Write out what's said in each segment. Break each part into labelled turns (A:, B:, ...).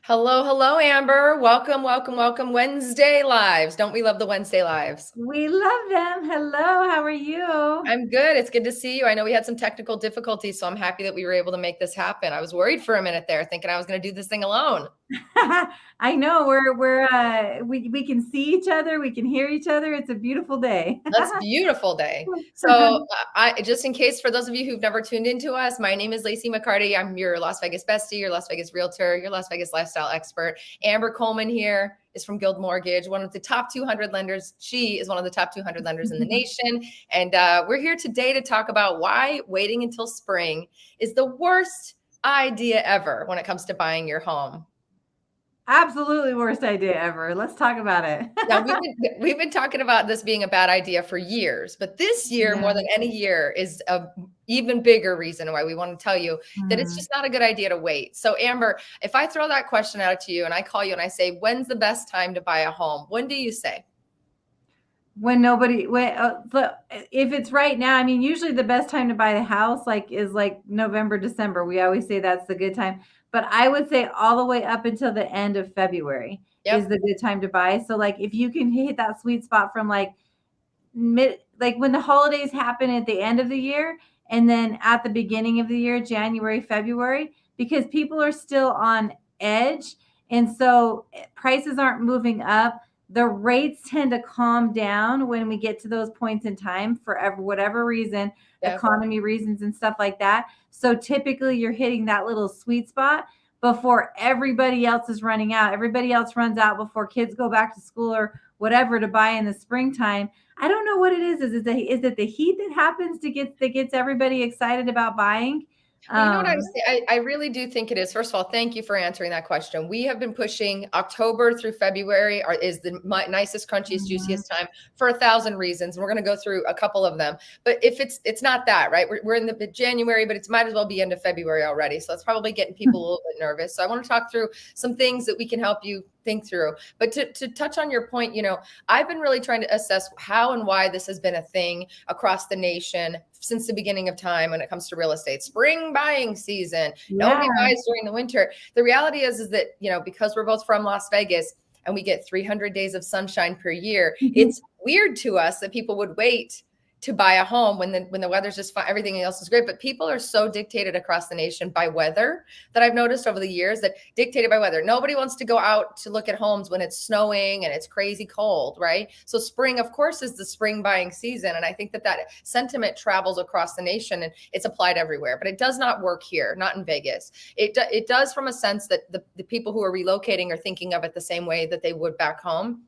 A: Hello, hello, Amber. Welcome, welcome, welcome. Wednesday lives. Don't we love the Wednesday lives?
B: We love them. Hello, how are you?
A: I'm good. It's good to see you. I know we had some technical difficulties, so I'm happy that we were able to make this happen. I was worried for a minute there, thinking I was going to do this thing alone.
B: I know we can see each other, we can hear each other. It's a beautiful day.
A: That's a beautiful day. So, I just in case for those of you who've never tuned into us, my name is Lacey McCarty. I'm your Las Vegas bestie, your Las Vegas realtor, your Las Vegas lifestyle expert. Amber Coleman here is from Guild Mortgage, one of the top 200 lenders. She is one of the top 200 lenders in the nation. And we're here today to talk about why waiting until spring is the worst idea ever when it comes to buying your home.
B: Absolutely worst idea ever. Let's talk about it.
A: Now, we've been talking about this being a bad idea for years, but this year, more than any year, is a even bigger reason why we want to tell you that it's just not a good idea to wait. So, Amber, if I throw that question out to you and I call you and I say, when's the best time to buy a home? When do you say?
B: If it's right now, I mean, usually the best time to buy the house is November, December. We always say that's the good time. But I would say all the way up until the end of February is the good time to buy. So if you can hit that sweet spot from when the holidays happen at the end of the year and then at the beginning of the year, January, February, because people are still on edge. And so prices aren't moving up. The rates tend to calm down when we get to those points in time for whatever reason, economy reasons and stuff like that. So typically you're hitting that little sweet spot before everybody else is running out. Everybody else runs out before kids go back to school or whatever to buy in the springtime. I don't know what it is. Is it the heat that happens that gets everybody excited about buying?
A: Well, you know what I really do think it is. First of all, thank you for answering that question. We have been pushing October through February is the nicest, crunchiest, juiciest time for 1,000 reasons. And we're going to go through a couple of them. But if it's not that, right? We're in the January, but it might as well be end of February already. So that's probably getting people a little bit nervous. So I want to talk through some things that we can help you think through. But to touch on your point, I've been really trying to assess how and why this has been a thing across the nation since the beginning of time when it comes to real estate. Spring buying season. Nobody buys during the winter. The reality is that, because we're both from Las Vegas and we get 300 days of sunshine per year, it's weird to us that people would wait to buy a home when the weather's just fine, everything else is great. But people are so dictated across the nation by weather that I've noticed over the years that dictated by weather. Nobody wants to go out to look at homes when it's snowing and it's crazy cold, right? So spring, of course, is the spring buying season. And I think that sentiment travels across the nation and it's applied everywhere, but it does not work here, not in Vegas. It does from a sense that the people who are relocating are thinking of it the same way that they would back home.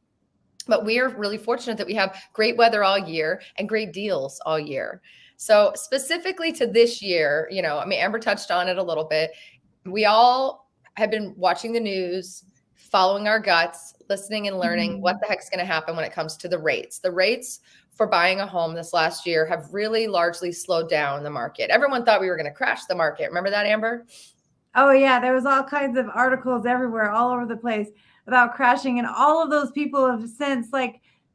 A: But we are really fortunate that we have great weather all year and great deals all year. So specifically to this year, Amber touched on it a little bit. We all have been watching the news, following our guts, listening and learning what the heck's going to happen when it comes to the rates. The rates for buying a home this last year have really largely slowed down the market. Everyone thought we were going to crash the market. Remember that, Amber?
B: Oh, yeah. There was all kinds of articles everywhere, all over the place about crashing. And all of those people have since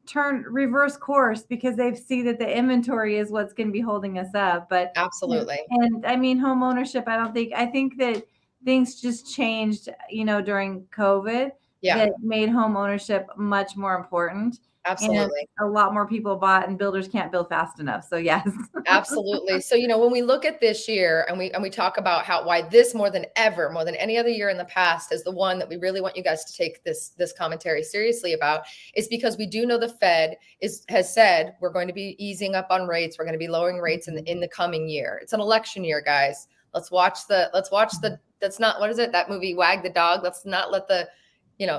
B: turned reverse course because they see that the inventory is what's going to be holding us up. But
A: absolutely.
B: And I mean, home ownership, I think that things just changed, during COVID that made home ownership much more important.
A: Absolutely.
B: And a lot more people bought and builders can't build fast enough. So yes.
A: Absolutely. So, when we look at this year and we talk about why this more than ever, more than any other year in the past is the one that we really want you guys to take this commentary seriously about, is because we do know the Fed has said we're going to be easing up on rates. We're going to be lowering rates in the coming year. It's an election year, guys. Let's watch that's not, what is it? That movie, Wag the Dog. Let's not let the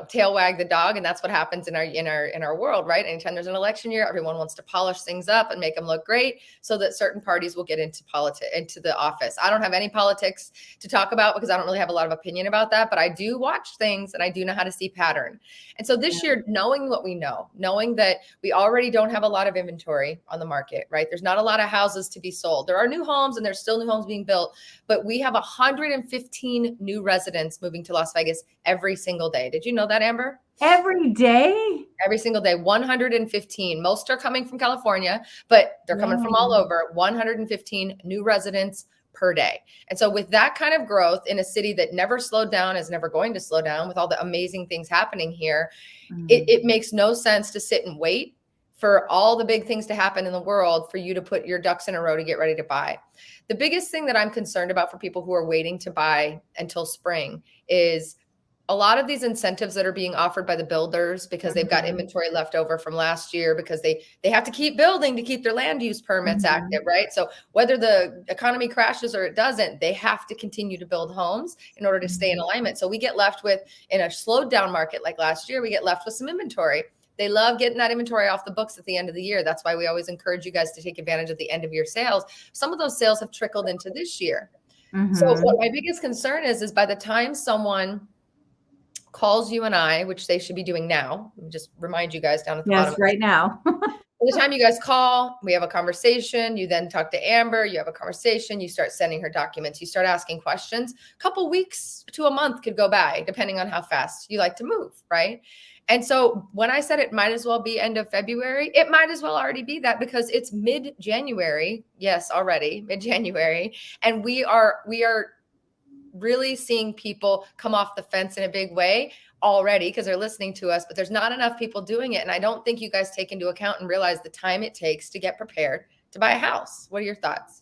A: tail wag the dog. And that's what happens in our world, right? Anytime there's an election year, everyone wants to polish things up and make them look great so that certain parties will get into the office. I don't have any politics to talk about because I don't really have a lot of opinion about that, but I do watch things and I do know how to see pattern. And so this year, knowing what we know, knowing that we already don't have a lot of inventory on the market, right? There's not a lot of houses to be sold. There are new homes and there's still new homes being built, but we have 115 new residents moving to Las Vegas every single day. Did you know that, Amber?
B: Every day?
A: Every single day, 115. Most are coming from California, but they're coming from all over. 115 new residents per day. And so with that kind of growth in a city that never slowed down, is never going to slow down, with all the amazing things happening here, it makes no sense to sit and wait for all the big things to happen in the world for you to put your ducks in a row to get ready to buy. The biggest thing that I'm concerned about for people who are waiting to buy until spring is a lot of these incentives that are being offered by the builders, because they've got inventory left over from last year, because they have to keep building to keep their land use permits active, right? So whether the economy crashes or it doesn't, they have to continue to build homes in order to stay in alignment. So we get left with, in a slowed down market like last year, we get left with some inventory. They love getting that inventory off the books at the end of the year. That's why we always encourage you guys to take advantage of the end of year sales. Some of those sales have trickled into this year. So what my biggest concern is by the time someone calls you and I, which they should be doing now, just remind you guys down at the bottom.
B: Yes, right now.
A: By the time you guys call, we have a conversation. You then talk to Amber. You have a conversation. You start sending her documents. You start asking questions. A couple weeks to a month could go by, depending on how fast you like to move, right? And so when I said it might as well be end of February, it might as well already be that, because it's mid-January. Yes, already mid-January. And we are really seeing people come off the fence in a big way already, because they're listening to us, but there's not enough people doing it. And I don't think you guys take into account and realize the time it takes to get prepared to buy a house. What are your thoughts?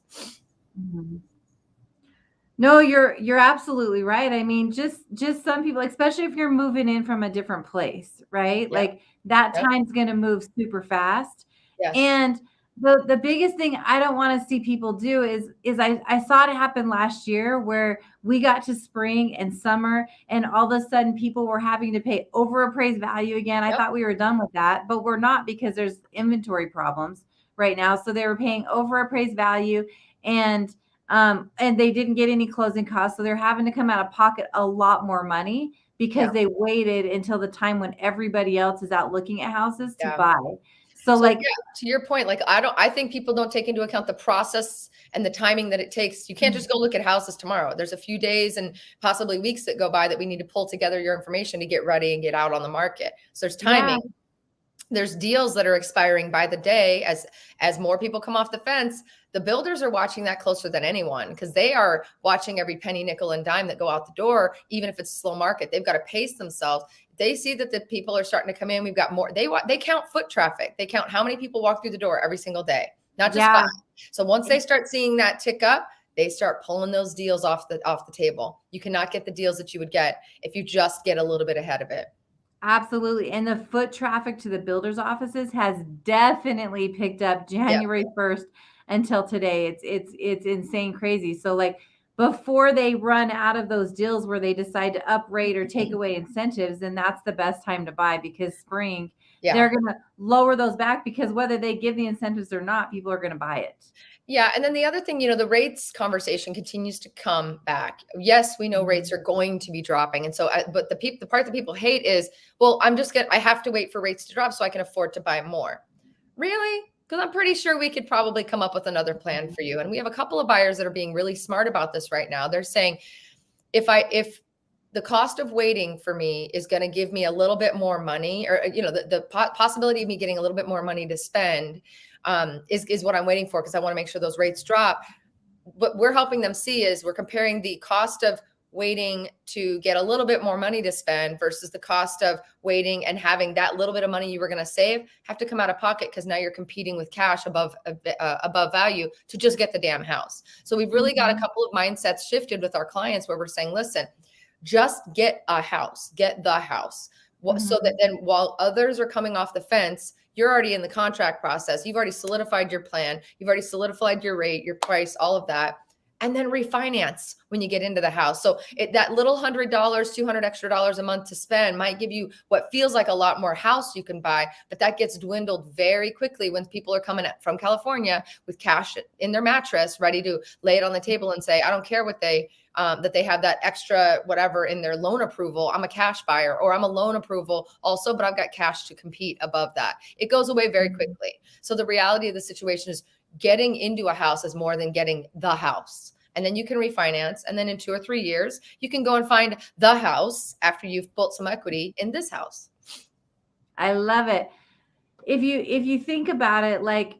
B: No, you're absolutely right. I mean, just some people, especially if you're moving in from a different place, right?
A: Yep.
B: Like that
A: Yep.
B: time's going to move super fast.
A: Yes.
B: And the biggest thing I don't want to see people do is I saw it happen last year, where we got to spring and summer and all of a sudden people were having to pay over appraised value again. I
A: Yep.
B: thought we were done with that, but we're not, because there's inventory problems right now. So they were paying over appraised value, and they didn't get any closing costs. So they're having to come out of pocket a lot more money, because they waited until the time when everybody else is out looking at houses to buy. So like,
A: to your point, like I think people don't take into account the process and the timing that it takes. You can't just go look at houses tomorrow. There's a few days and possibly weeks that go by that we need to pull together your information to get ready and get out on the market. So there's timing. Yeah. There's deals that are expiring by the day. As more people come off the fence, the builders are watching that closer than anyone, because they are watching every penny, nickel, and dime that go out the door. Even if it's a slow market, they've got to pace themselves. They see that the people are starting to come in. We've got more. They count foot traffic. They count how many people walk through the door every single day, not just buy. So once they start seeing that tick up, they start pulling those deals off the table. You cannot get the deals that you would get if you just get a little bit ahead of it.
B: Absolutely. And the foot traffic to the builders' offices has definitely picked up January 1st until today. It's insane crazy. So like, before they run out of those deals where they decide to uprate or take away incentives, then that's the best time to buy, because spring, they're going to lower those back, because whether they give the incentives or not, people are going to buy it.
A: Yeah. And then the other thing, the rates conversation continues to come back. Yes, we know rates are going to be dropping. And so, but the part that people hate is, well, I have to wait for rates to drop so I can afford to buy more. Really? Because I'm pretty sure we could probably come up with another plan for you. And we have a couple of buyers that are being really smart about this right now. They're saying, if the cost of waiting for me is going to give me a little bit more money, or, the possibility of me getting a little bit more money to spend, is what I'm waiting for, because I want to make sure those rates drop. What we're helping them see is we're comparing the cost of waiting to get a little bit more money to spend versus the cost of waiting and having that little bit of money you were going to save have to come out of pocket, because now you're competing with cash above value to just get the damn house. So we've really got a couple of mindsets shifted with our clients, where we're saying, listen, just get a house, get the house. So that then while others are coming off the fence, you're already in the contract process. You've already solidified your plan. You've already solidified your rate, your price, all of that. And then refinance when you get into the house. So that little $100, $200 extra a month to spend might give you what feels like a lot more house you can buy, but that gets dwindled very quickly when people are coming from California with cash in their mattress, ready to lay it on the table and say, I don't care what that they have that extra whatever in their loan approval. I'm a cash buyer, or I'm a loan approval also, but I've got cash to compete above that. It goes away very quickly. So the reality of the situation is, getting into a house is more than getting the house. And then you can refinance. And then in 2 or 3 years, you can go and find the house after you've built some equity in this house.
B: I love it. If you think about it, like,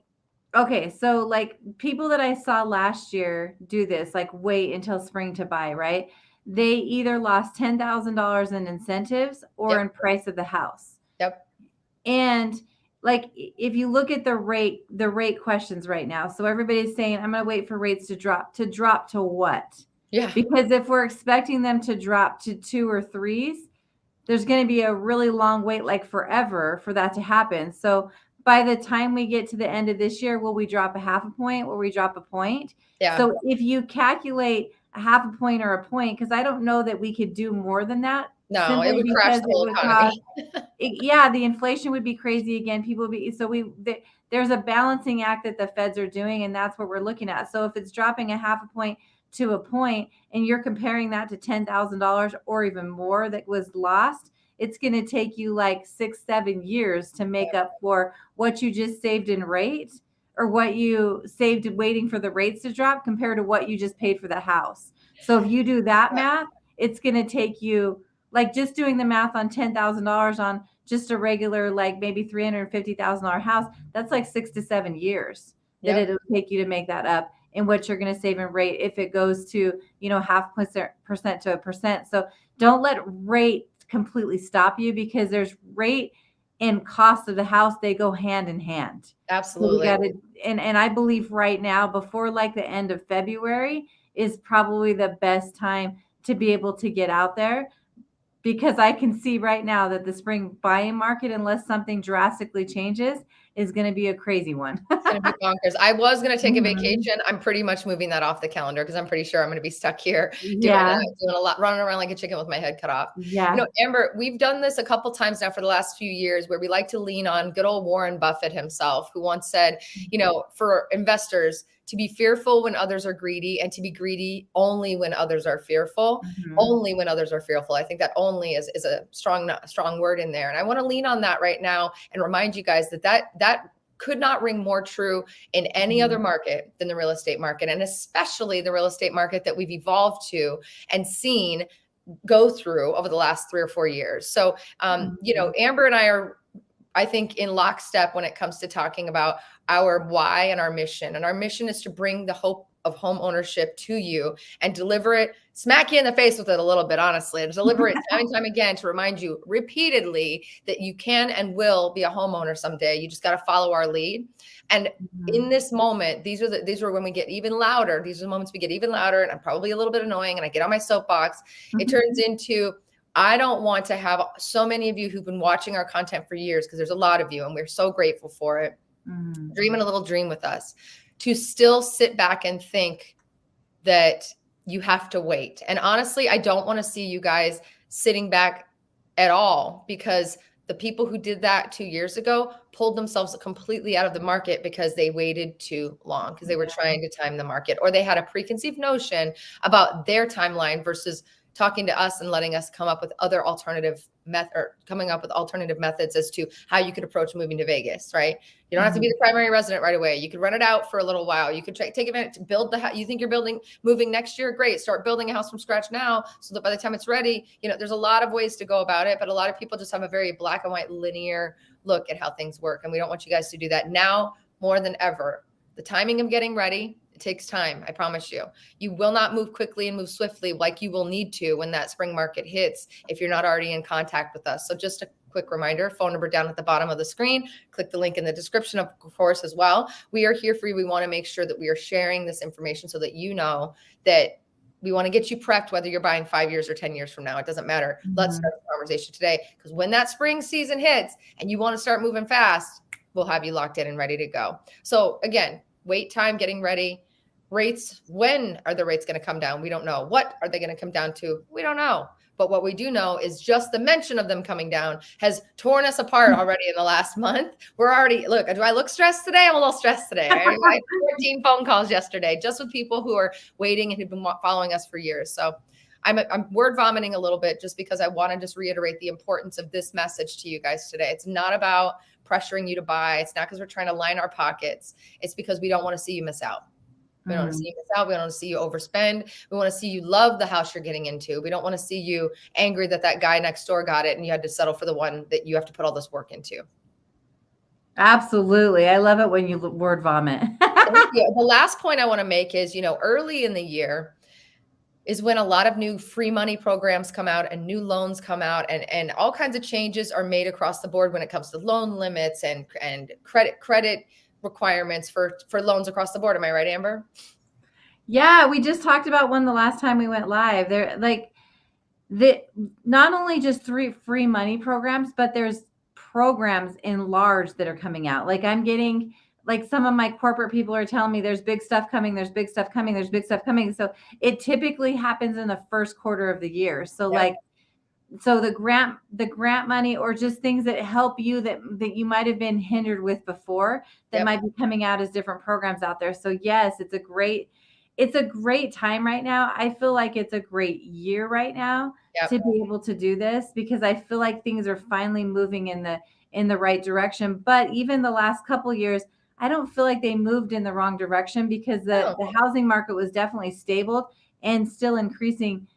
B: Okay, so like people that I saw last year do this, like wait until spring to buy, right? They either lost $10,000 in incentives or
A: Yep.
B: in price of the house.
A: Yep.
B: And like if you look at the rate questions right now, so everybody's saying, I'm going to wait for rates to drop. To drop to what?
A: Yeah.
B: Because if we're expecting them to drop to 2 or 3s, there's going to be a really long wait, like forever, for that to happen. So by the time we get to the end of this year, will we drop a half a point? Will we drop a point?
A: Yeah.
B: So if you calculate a half a point or a point, because I don't know that we could do more than that,
A: No, it
B: simply
A: would crash
B: because
A: the
B: it
A: whole
B: would cause,
A: economy.
B: yeah, the inflation would be crazy again. People would be, so there's a balancing act that the feds are doing, and that's what we're looking at. So if it's dropping a half a point to a point, and you're comparing that to $10,000 or even more that was lost, it's going to take you like 6-7 years to make up for what you just saved in rate, or what you saved waiting for the rates to drop compared to what you just paid for the house. So if you do that math, it's going to take you, like, just doing the math on $10,000 on just a regular, like maybe $350,000 house, that's like 6 to 7 years that
A: Yep.
B: it'll take you to make that up in what you're going to save in rate if it goes to, half percent to a percent. So don't let rate completely stop you, because there's rate and cost of the house, they go hand in hand. So we
A: Absolutely.
B: got to, and I believe right now, before like the end of February, is probably the best time to be able to get out there, because I can see right now that the spring buying market, unless something drastically changes, is going to be a crazy one.
A: It's going to be bonkers. I was going to take a
B: Mhm.
A: vacation. I'm pretty much moving that off the calendar because I'm pretty sure I'm going to be stuck here
B: Yeah.
A: doing a lot, running around like a chicken with my head cut off.
B: Yeah.
A: Amber, we've done this a couple times now for the last few years, where we like to lean on good old Warren Buffett himself, who once said, for investors to be fearful when others are greedy, and to be greedy only when others are fearful.
B: Mhm.
A: Only when others are fearful. I think that only is a strong word in there. And I want to lean on that right now and remind you guys that could not ring more true in any other market than the real estate market, and especially the real estate market that we've evolved to and seen go through over the last 3 or 4 years. So, Amber and I are, I think, in lockstep when it comes to talking about our why and our mission. And our mission is to bring the hope of home ownership to you and deliver it, smack you in the face with it a little bit, honestly, and deliver it time and time again to remind you repeatedly that you can and will be a homeowner someday. You just got to follow our lead. And in this moment, these are when we get even louder. These are the moments we get even louder, and I'm probably a little bit annoying, and I get on my soapbox. It turns into, I don't want to have so many of you who've been watching our content for years, because there's a lot of you, and we're so grateful for it, dreaming a little dream with us, to still sit back and think that you have to wait. And honestly, I don't want to see you guys sitting back at all, because the people who did that 2 years ago pulled themselves completely out of the market because they waited too long, because they were trying to time the market, or they had a preconceived notion about their timeline versus talking to us and letting us come up with other alternative coming up with alternative methods as to how you could approach moving to Vegas, right? You don't have to be the primary resident right away. You could rent it out for a little while. You could take a minute to build the house. You think you're moving next year? Great. Start building a house from scratch now, so that by the time it's ready, there's a lot of ways to go about it, but a lot of people just have a very black and white linear look at how things work. And we don't want you guys to do that now more than ever. The timing of getting ready, it takes time. I promise you. You will not move quickly and move swiftly like you will need to when that spring market hits, if you're not already in contact with us. So just a quick reminder, phone number down at the bottom of the screen. Click the link in the description, of course, as well. We are here for you. We want to make sure that we are sharing this information so that you know that we want to get you prepped, whether you're buying 5 years or 10 years from now. It doesn't matter. Let's start the conversation today, because when that spring season hits and you want to start moving fast, we'll have you locked in and ready to go. So again, wait time, getting ready. Rates, when are the rates going to come down? We don't know. What are they going to come down to? We don't know. But what we do know is just the mention of them coming down has torn us apart already in the last month. We're already, look, do I look stressed today? I'm a little stressed today. I had 14 phone calls yesterday just with people who are waiting and who've been following us for years. So I'm word vomiting a little bit, just because I want to just reiterate the importance of this message to you guys today. It's not about pressuring you to buy. It's not because we're trying to line our pockets. It's because we don't want to see you miss out. We don't want to see you miss out. We don't want to see you overspend. We want to see you love the house you're getting into. We don't want to see you angry that guy next door got it and you had to settle for the one that you have to put all this work into.
B: Absolutely. I love it when you word vomit.
A: Thank you. The last point I want to make is, early in the year is when a lot of new free money programs come out and new loans come out, and all kinds of changes are made across the board when it comes to loan limits and credit requirements for loans across the board. Am I right, Amber?
B: Yeah, we just talked about one the last time we went live. They're like the not only just three free money programs, but there's programs in large that are coming out. Like I'm getting like some of my corporate people are telling me there's big stuff coming, there's big stuff coming, there's big stuff coming. So it typically happens in the first quarter of the year. So
A: Yep.
B: so the grant money or just things that help you that you might have been hindered with before that
A: Yep.
B: might be coming out as different programs out there. So yes, it's a great time right now. I feel like it's a great year right now to
A: Yep.
B: be able to do this because I feel like things are finally moving in the right direction. But even the last couple years, I don't feel like they moved in the wrong direction because the
A: No.
B: the housing market was definitely stable and still increasing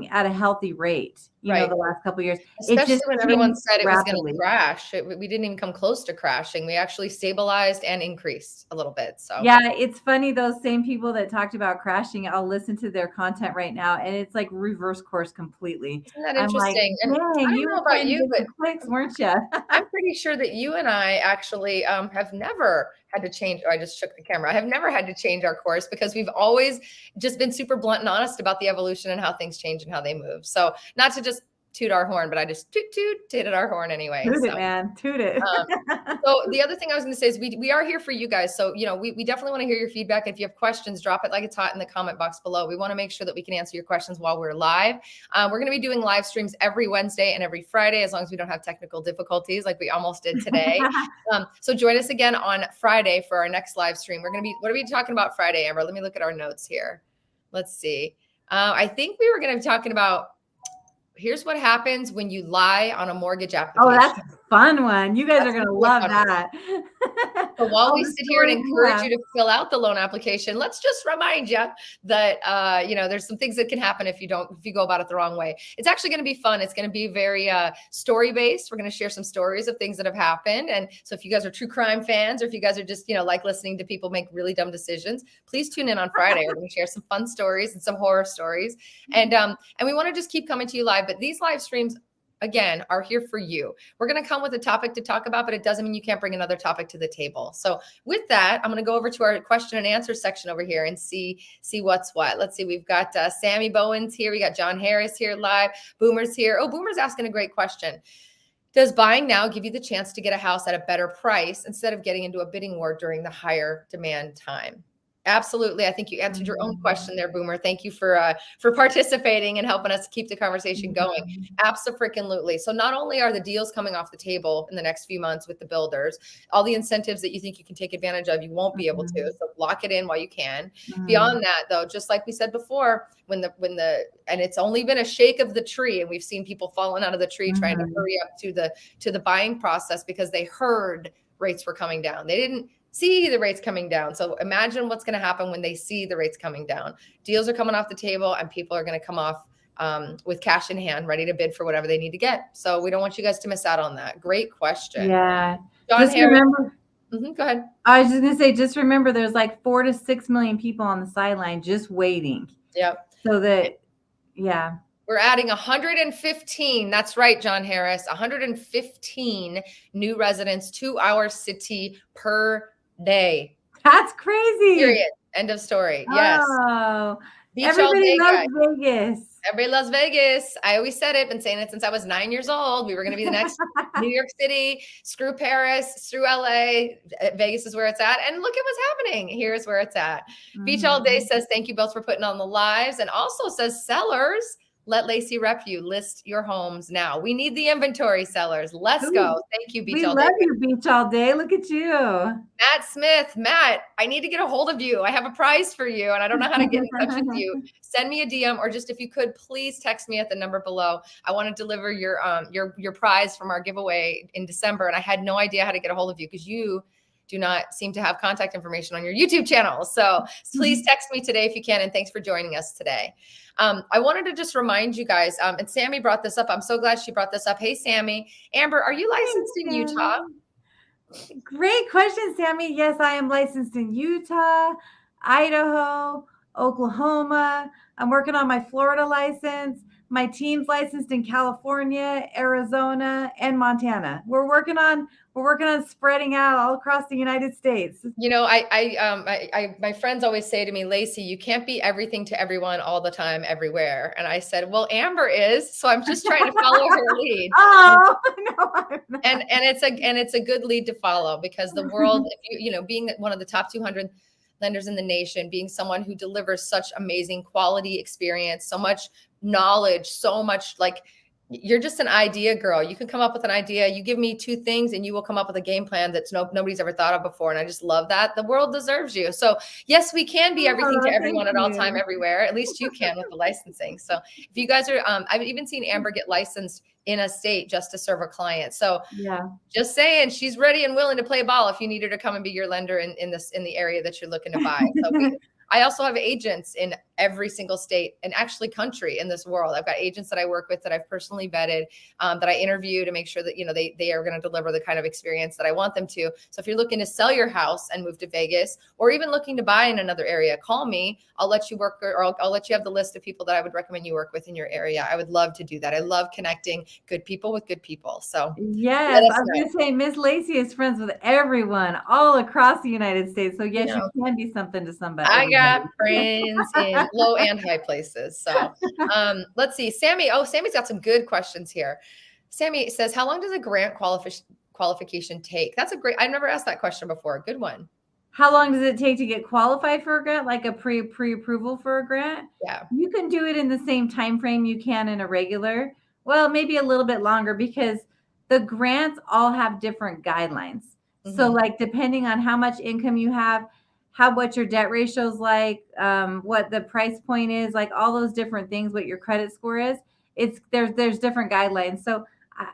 B: at a healthy rate,
A: Right.
B: the last couple of years. It
A: Especially
B: just
A: when everyone
B: changed
A: said it was going to
B: rapidly.
A: crash. We didn't even come close to crashing. We actually stabilized and increased a little bit. So
B: Yeah, it's funny, those same people that talked about crashing, I'll listen to their content right now, and it's like reverse course completely.
A: isn't that
B: I'm like,
A: interesting? And I
B: "Dang,
A: don't
B: you
A: know
B: were
A: about
B: trying to
A: you,
B: get
A: but
B: some clicks, weren't you?"
A: I'm pretty sure that you and I actually have never had to change. Oh, I just shook the camera. I have never had to change our course because we've always just been super blunt and honest about the evolution and how things change and how they move. So not to just toot our horn, but I just tooted our horn anyway.
B: Toot
A: So
B: it, man, toot it.
A: um, so the other thing I was going to say is we are here for you guys. So, we definitely want to hear your feedback. If you have questions, drop it like it's hot in the comment box below. We want to make sure that we can answer your questions while we're live. We're going to be doing live streams every Wednesday and every Friday, as long as we don't have technical difficulties like we almost did today. So join us again on Friday for our next live stream. What are we talking about Friday, Amber? Let me look at our notes here. Let's see. I think we were going to be talking about, here's what happens when you lie on a mortgage
B: Oh,
A: application.
B: that's a fun one. You guys
A: That's
B: are
A: gonna
B: gonna
A: be a
B: love
A: fun one.
B: that.
A: So while
B: All
A: we
B: the
A: sit here and
B: stories you
A: encourage
B: have.
A: you to fill out the loan application, let's just remind you that there's some things that can happen if you go about it the wrong way. It's actually going to be fun. It's going to be very story based. We're going to share some stories of things that have happened. And so if you guys are true crime fans, or if you guys are just like listening to people make really dumb decisions, please tune in on Friday. We're going to share some fun stories and some horror stories, and we want to just keep coming to you live. But these live streams, again, are here for you. We're going to come with a topic to talk about, but it doesn't mean you can't bring another topic to the table. So with that, I'm going to go over to our question and answer section over here and see what's what. Let's see. We've got Sammy Bowen's here. We got John Harris here live. Boomer's here. Oh, Boomer's asking a great question. Does buying now give you the chance to get a house at a better price instead of getting into a bidding war during the higher demand time? Absolutely. I think you answered your own question there, Boomer. Thank you for participating and helping us keep the conversation going. Absolutely. So not only are the deals coming off the table in the next few months with the builders, all the incentives that you think you can take advantage of, you won't be able to. So lock it in while you can. Beyond that, though, just like we said before, and it's only been a shake of the tree, and we've seen people falling out of the tree trying to hurry up to the buying process because they heard rates were coming down. They didn't see the rates coming down. So imagine what's going to happen when they see the rates coming down. Deals are coming off the table and people are going to come off with cash in hand, ready to bid for whatever they need to get. So we don't want you guys to miss out on that. Great question.
B: Yeah.
A: John
B: Just
A: Harris.
B: remember.
A: Go ahead.
B: I was just gonna say, just remember, there's like 4 to 6 million people on the sideline just waiting.
A: Yep.
B: So that, yeah.
A: We're adding 115. That's right, John Harris. 115 new residents to our city per day.
B: That's crazy.
A: Period. End of story. Yes.
B: Oh,
A: Beach
B: everybody
A: all day,
B: loves Vegas.
A: Everybody loves Vegas. I always said it. Been saying it since I was 9 years old. We were going to be the next New York City. Screw Paris. Screw LA. Vegas is where it's at. And look at what's happening. Here's where it's at. Beach all day says thank you both for putting on the lives, and also says sellers, let Lacey rep you. List your homes now. We need the inventory, sellers. Let's go. Thank you, Beach all day.
B: We love you, Beach all day. Look at you.
A: Matt Smith. Matt, I need to get a hold of you. I have a prize for you, and I don't know how to get in touch with you. Send me a DM, or just, if you could, please text me at the number below. I want to deliver your prize from our giveaway in December, and I had no idea how to get a hold of you because you do not seem to have contact information on your YouTube channel. So please text me today if you can, and thanks for joining us today. I wanted to just remind you guys, and Sammy brought this up. I'm so glad she brought this up. Hey, Sammy. Amber, are you licensed in Utah?
B: Great question, Sammy. Yes, I am licensed in Utah, Idaho, Oklahoma. I'm working on my Florida license. My team's licensed in California, Arizona, and Montana. We're working on spreading out all across the United States.
A: You know, my friends always say to me, Lacey, you can't be everything to everyone all the time, everywhere. And I said, well, Amber is, so I'm just trying to follow her lead.
B: Oh, no, I'm not.
A: And it's a good lead to follow, because the world, if you know, being one of the top 200 lenders in the nation, being someone who delivers such amazing quality experience, so much knowledge, so much, like, you're just an idea girl. You can come up with an idea. You give me two things and you will come up with a game plan that's nobody's ever thought of before. And I just love that. The world deserves you. So yes, we can be everything to
B: Oh,
A: everyone
B: thank
A: at all time,
B: you.
A: everywhere. At least you can with the licensing. So if you guys are, I've even seen Amber get licensed in a state just to serve a client. So
B: Yeah.
A: just saying, she's ready and willing to play ball if you need her to come and be your lender in the area that you're looking to buy. So I also have agents in every single state and actually country in this world. I've got agents that I work with that I've personally vetted, that I interview to make sure that, you know, they are going to deliver the kind of experience that I want them to. So if you're looking to sell your house and move to Vegas, or even looking to buy in another area, call me. I'll let you work, or I'll let you have the list of people that I would recommend you work with in your area. I would love to do that. I love connecting good people with good people. So let
B: Yes,
A: us
B: I was
A: know.
B: gonna say Miss Lacey is friends with everyone all across the United States. So
A: You
B: yes, you
A: know,
B: can be something to somebody,
A: I got
B: everybody.
A: friends in low and high places. So let's see. Sammy, Sammy's got some good questions here. Sammy says, how long does a grant qualification take? That's a great, I've never asked that question before. Good one.
B: How long does it take to get qualified for a grant, like a pre-approval for a grant?
A: Yeah.
B: You can do it in the same time frame you can in a regular. Well, maybe a little bit longer, because the grants all have different guidelines. So,
A: Mm-hmm.
B: like, depending on how much income you have, what your debt ratio is like, what the price point is, like all those different things, what your credit score is. There's different guidelines. So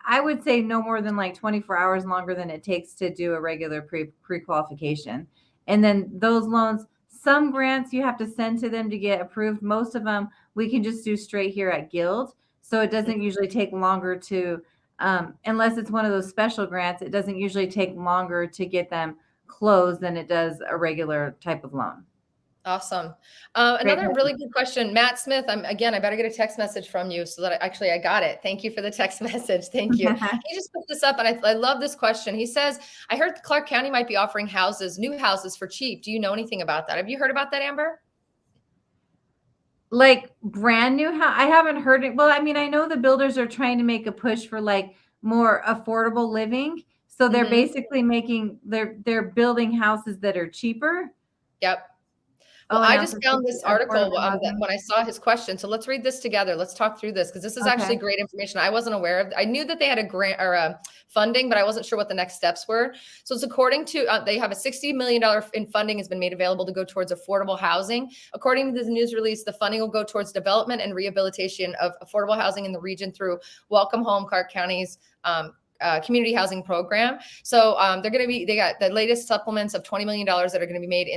B: I would say no more than like 24 hours longer than it takes to do a regular pre-qualification. And then those loans, some grants you have to send to them to get approved. Most of them we can just do straight here at Guild. So it doesn't usually take longer to, unless it's one of those special grants, it doesn't usually take longer to get them closed than it does a regular type of loan.
A: Awesome.
B: Great
A: Another really
B: question.
A: good question, Matt Smith. I better get a text message from you so that I got it. Thank you for the text message. Thank you. He just put this up, and I love this question. He says, I heard Clark County might be offering new houses for cheap. Do you know anything about that? Have you heard about that, Amber?
B: Like brand new house, I haven't heard it. Well, I mean, I know the builders are trying to make a push for like more affordable living. So they're
A: Mm-hmm.
B: basically they're building houses that are cheaper.
A: Yep. Well,
B: Oh, and
A: I
B: now
A: just
B: for
A: found this article
B: affordable housing.
A: when I saw his question. So let's read this together. Let's talk through this, because this is
B: Okay.
A: actually great information I wasn't aware of. I knew that they had a grant or a funding, but I wasn't sure what the next steps were. So it's according to they have a $60 million in funding has been made available to go towards affordable housing. According to the news release, the funding will go towards development and rehabilitation of affordable housing in the region through Welcome Home, Clark County's community housing program. So they got the latest supplements of $20 million that are going to be made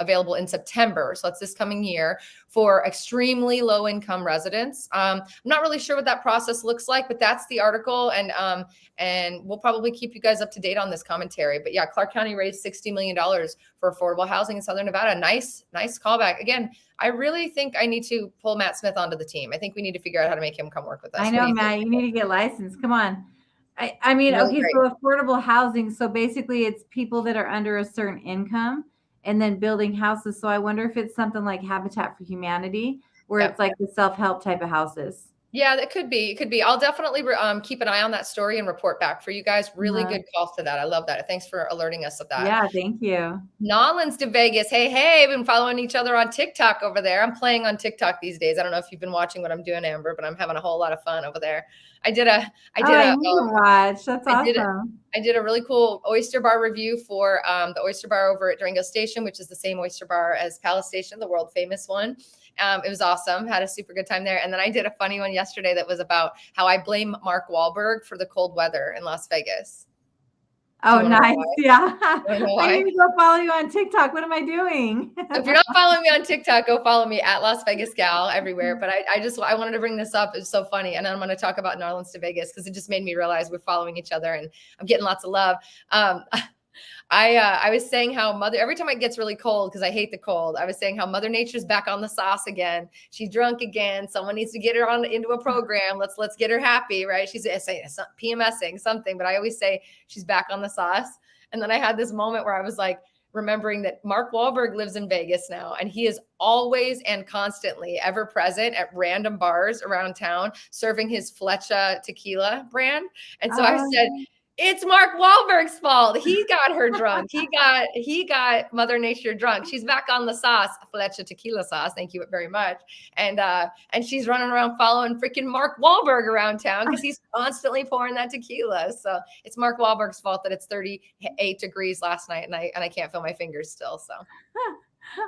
A: available in September. So that's this coming year for extremely low income residents. I'm not really sure what that process looks like, but that's the article. And we'll probably keep you guys up to date on this commentary. But yeah, Clark County raised $60 million for affordable housing in Southern Nevada. Nice callback. Again, I really think I need to pull Matt Smith onto the team. I think we need to figure out how to make him come work with us.
B: I
A: What do
B: know,
A: you
B: Matt,
A: think?
B: you need to get licensed. Come on. I mean,
A: Really
B: okay,
A: great.
B: so affordable housing. So basically it's people that are under a certain income and then building houses. So I wonder if it's something like Habitat for Humanity, where
A: Yep.
B: it's like the self-help type of houses.
A: Yeah, that could be. It could be. I'll definitely keep an eye on that story and report back for you guys. Really good call to that. I love that. Thanks for alerting us of that.
B: Yeah, thank you.
A: Nolans to Vegas. Hey, we've been following each other on TikTok over there. I'm playing on TikTok these days. I don't know if you've been watching what I'm doing, Amber, but I'm having a whole lot of fun over there. I did
B: I need to watch. That's awesome.
A: I did a really cool oyster bar review for the oyster bar over at Durango Station, which is the same oyster bar as Palace Station, the world famous one. It was awesome. Had a super good time there. And then I did a funny one yesterday that was about how I blame Mark Wahlberg for the cold weather in Las Vegas.
B: Oh, nice. Yeah.
A: You know
B: I
A: why?
B: need to go follow you on TikTok. What am I doing?
A: So if you're not following me on TikTok, go follow me at Las Vegas Gal everywhere. But I wanted to bring this up. It's so funny. And I'm going to talk about New Orleans to Vegas because it just made me realize we're following each other and I'm getting lots of love. I was saying how every time it gets really cold, because I hate the cold, I was saying how Mother Nature's back on the sauce again. She's drunk again. Someone needs to get her into a program. Let's get her happy, right? She's saying PMSing something, but I always say she's back on the sauce. And then I had this moment where I was like, remembering that Mark Wahlberg lives in Vegas now, and he is always and constantly ever present at random bars around town, serving his Flecha tequila brand. And so I said, it's Mark Wahlberg's fault. He got her drunk. He got Mother Nature drunk. She's back on the sauce, Flecha tequila sauce. Thank you very much. And she's running around following freaking Mark Wahlberg around town because he's constantly pouring that tequila. So it's Mark Wahlberg's fault that it's 38 degrees last night and I can't feel my fingers still. So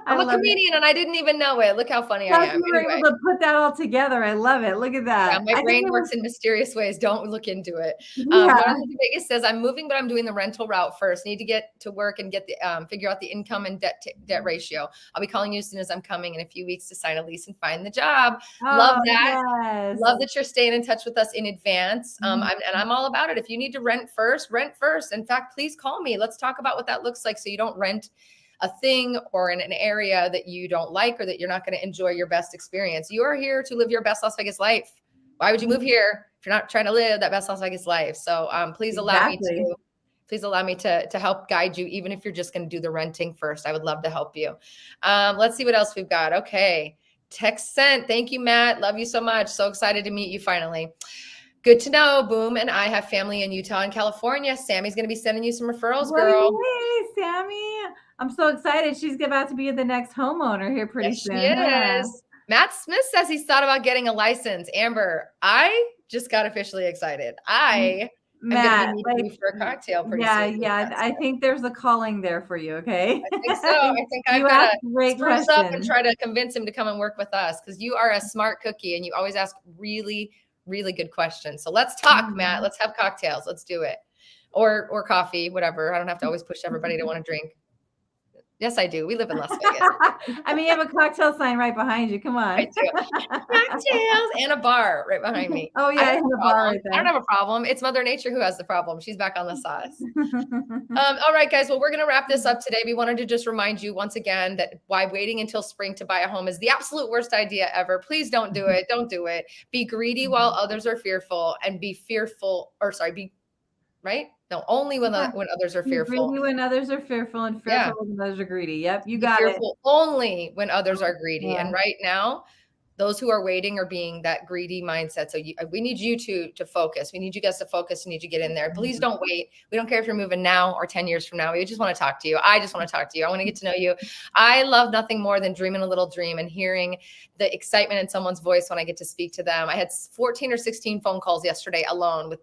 A: I'm a comedian and I didn't even know it. Look how funny I am.
B: You were able to put that all together. I love it. Look at that.
A: Yeah, my brain works in mysterious ways. Don't look into it.
B: Yeah.
A: Vegas says, I'm moving, but I'm doing the rental route first. Need to get to work and get the figure out the income and debt ratio. I'll be calling you as soon as I'm coming in a few weeks to sign a lease and find the job. Love that.
B: Yes.
A: Love that you're staying in touch with us in advance. I'm all about it. If you need to rent first, rent first. In fact, please call me. Let's talk about what that looks like so you don't rent a thing or in an area that you don't like or that you're not going to enjoy your best experience. You are here to live your best Las Vegas life. Why would you move here if you're not trying to live that best Las Vegas life? So please allow me to help guide you, even if you're just going to do the renting first. I would love to help you. Let's see what else we've got. Okay. Text sent. Thank you, Matt. Love you so much. So excited to meet you finally. Good to know. Boom. And I have family in Utah and California. Sammy's going to be sending you some referrals, girl.
B: Hey, Sammy. I'm so excited. She's about to be the next homeowner here pretty soon.
A: She is. Matt Smith says he's thought about getting a license. Amber, I just got officially excited. I'm going to be meeting you for a cocktail pretty soon.
B: Yeah. I think there's a calling there for you. Okay.
A: I think so. I think I've got to spruce up and try to convince him to come and work with us because you are a smart cookie and you always ask really, really good questions. So let's talk, Matt. Let's have cocktails. Let's do it. Or coffee, whatever. I don't have to always push everybody to want to drink. Yes, I do. We live in Las Vegas.
B: I mean, you have a cocktail sign right behind you. Come on.
A: I do. Cocktails and a bar right behind me.
B: Oh, yeah.
A: I don't have a problem. It's Mother Nature who has the problem. She's back on the sauce. All right, guys. Well, we're going to wrap this up today. We wanted to just remind you once again that why waiting until spring to buy a home is the absolute worst idea ever. Please don't do it. Don't do it. Be greedy while others are fearful and be right? No, only when others are fearful.
B: Greedy when others are fearful and fearful when others are greedy. Yep, you got it. Fearful
A: only when others are greedy. Yeah. And right now, those who are waiting are being that greedy mindset. So we need you to focus. We need you guys to focus. We need you to get in there. Please don't wait. We don't care if you're moving now or 10 years from now. We just want to talk to you. I just want to talk to you. I want to get to know you. I love nothing more than dreaming a little dream and hearing the excitement in someone's voice when I get to speak to them. I had 14 or 16 phone calls yesterday alone with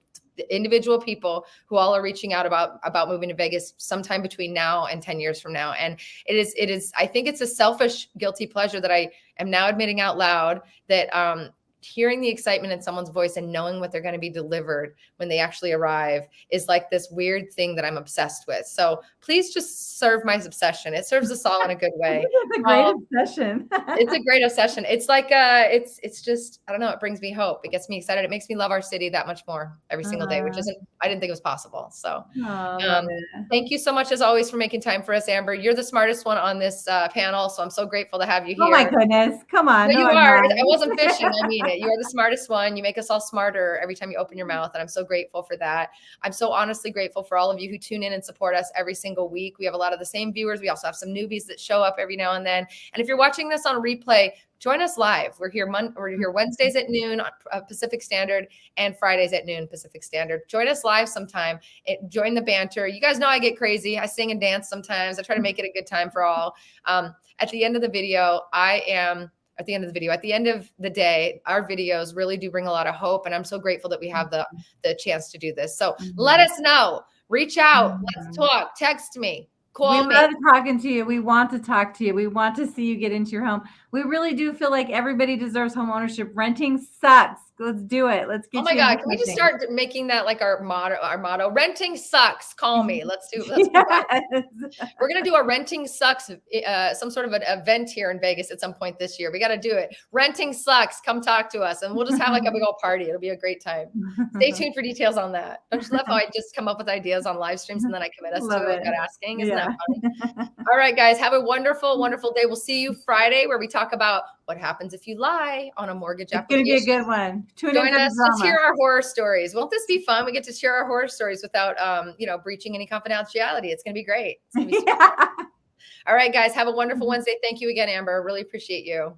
A: individual people who all are reaching out about moving to Vegas sometime between now and 10 years from now. And it is, I think it's a selfish, guilty pleasure that I am now admitting out loud that, hearing the excitement in someone's voice and knowing what they're going to be delivered when they actually arrive is like this weird thing that I'm obsessed with. So please just serve my obsession. It serves us all in a good way.
B: It's a great obsession.
A: It's a great obsession. It's like, it's just, I don't know. It brings me hope. It gets me excited. It makes me love our city that much more every single day, which I didn't think it was possible. So thank you so much as always for making time for us, Amber. You're the smartest one on this panel. So I'm so grateful to have you here.
B: Oh my goodness. Come on.
A: No, you are. I wasn't fishing. I mean it. You are the smartest one. You make us all smarter every time you open your mouth. And I'm so grateful for that. I'm so honestly grateful for all of you who tune in and support us every single week. We have a lot of the same viewers. We also have some newbies that show up every now and then. And if you're watching this on replay, join us live. We're here Wednesdays at noon Pacific Standard and Fridays at noon Pacific Standard. Join us live sometime. Join the banter. You guys know I get crazy. I sing and dance sometimes. I try to make it a good time for all. At the end of the video, at the end of the day, our videos really do bring a lot of hope. And I'm so grateful that we have the chance to do this. So let us know. Reach out. Let's talk. Text me. Call me.
B: We love talking to you. We want to talk to you. We want to see you get into your home. We really do feel like everybody deserves home ownership. Renting sucks. Let's do it. Let's get
A: Oh my
B: you
A: God.
B: into
A: Can we just
B: something.
A: start making that like our motto? Renting sucks. Call me. Let's
B: Yes.
A: we're going to do a renting sucks, some sort of an event here in Vegas at some point this year. We got to do it. Renting sucks. Come talk to us and we'll just have like a big old party. It'll be a great time. Stay tuned for details on that. Don't you love how I just come up with ideas on live streams and then I commit us
B: Love
A: to it
B: it.
A: without asking? Isn't
B: Yeah.
A: that funny? All right, guys, have a wonderful, wonderful day. We'll see you Friday where we talk about what happens if you lie on a mortgage
B: It's going to
A: application.
B: be a good one. Tune in
A: Join
B: for the
A: us. Let's
B: drama.
A: hear our horror stories. Won't this be fun? We get to share our horror stories without, breaching any confidentiality. It's going to be great. It's gonna be
B: Yeah.
A: All right, guys, have a wonderful Wednesday. Thank you again, Amber. Really appreciate you.